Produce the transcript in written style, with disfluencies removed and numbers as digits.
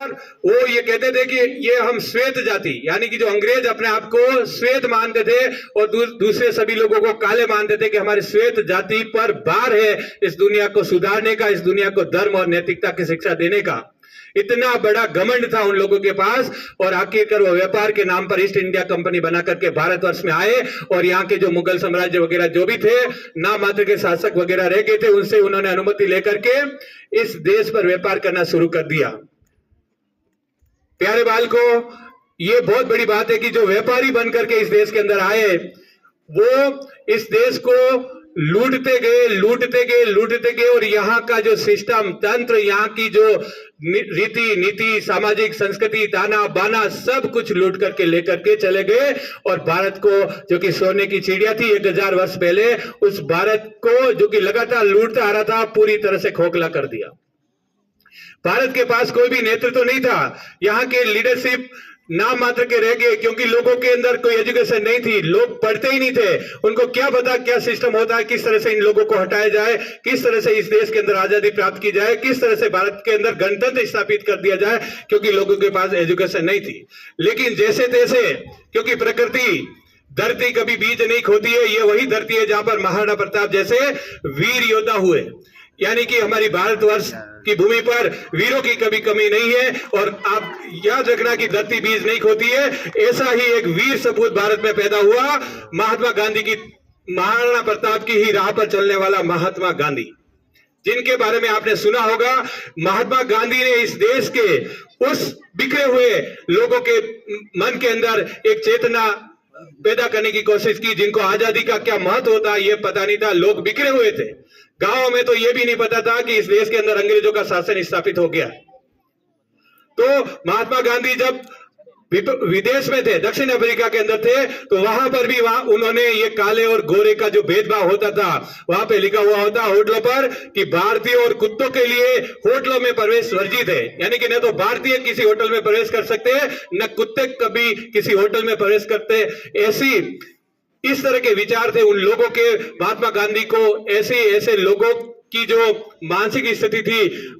वो ये कहते थे कि ये हम श्वेत जाति, यानी कि जो अंग्रेज अपने आप को श्वेत मानते थे और दूसरे सभी लोगों को काले मानते थे कि हमारी श्वेत जाति पर भार है इस दुनिया को सुधारने का, इस दुनिया को धर्म और नैतिकता की शिक्षा देने का। इतना बड़ा घमंड था उन लोगों के पास, और आखिरकार वो व्यापार के नाम पर ईस्ट इंडिया कंपनी बना करके भारतवर्ष में आए और यहाँ के जो मुगल साम्राज्य वगैरह जो भी थे, नाम मात्र के शासक वगैरह रह गए थे, उनसे उन्होंने अनुमति लेकर के इस देश पर व्यापार करना शुरू कर दिया। प्यारे बाल को, ये बहुत बड़ी बात है कि जो व्यापारी बनकर के इस देश के अंदर आए, वो इस देश को लूटते गए और यहाँ का जो सिस्टम, तंत्र, यहाँ की जो रीति नीति, सामाजिक संस्कृति, ताना बाना, सब कुछ लूट करके लेकर के चले गए और भारत को, जो कि सोने की चिड़िया थी 1000 वर्ष पहले, उस भारत को जो कि लगातार लूटता आ रहा था, पूरी तरह से खोखला कर दिया। भारत के पास कोई भी नेतृत्व नहीं था, यहाँ के लीडरशिप नाम मात्र के रह गए, क्योंकि लोगों के अंदर कोई एजुकेशन नहीं थी, लोग पढ़ते ही नहीं थे, उनको क्या पता क्या सिस्टम होता है, किस तरह से इन लोगों को हटाया जाए, किस तरह से इस देश के अंदर आजादी प्राप्त की जाए, किस तरह से भारत के अंदर गणतंत्र स्थापित कर दिया जाए, क्योंकि लोगों के पास एजुकेशन नहीं थी। लेकिन जैसे तैसे, क्योंकि प्रकृति, धरती कभी बीज नहीं खोती है, ये वही धरती है जहां पर महाराणा प्रताप जैसे वीर योद्धा हुए, यानी कि हमारी भारतवर्ष की भूमि पर वीरों की कभी कमी नहीं है। और आप याद रखना कि धरती बीज नहीं खोती है, ऐसा ही एक वीर सपूत भारत में पैदा हुआ, महात्मा गांधी की, महाराणा प्रताप की ही राह पर चलने वाला महात्मा गांधी, जिनके बारे में आपने सुना होगा। महात्मा गांधी ने इस देश के उस बिखरे हुए लोगों के मन के अंदर एक चेतना पैदा करने की कोशिश की, जिनको आजादी का क्या महत्व होता है ये पता नहीं था। लोग बिखरे हुए थे, गांव में तो ये भी नहीं पता था कि इस देश के अंदर अंग्रेजों का शासन स्थापित हो गया। तो महात्मा गांधी जब विदेश में थे, दक्षिण अफ्रीका के अंदर थे, तो वहां पर भी उन्होंने ये काले और गोरे का जो भेदभाव होता था, वहां पे लिखा हुआ होता होटलों पर कि भारतीय और कुत्तों के लिए होटलों में प्रवेश वर्जित है, यानी कि न तो भारतीय किसी होटल में प्रवेश कर सकते हैं, न कुत्ते कभी किसी होटल में प्रवेश करते। इस तरह के विचार थे उन लोगों के। महात्मा गांधी को ऐसे लोगों की जो मानसिक स्थिति थी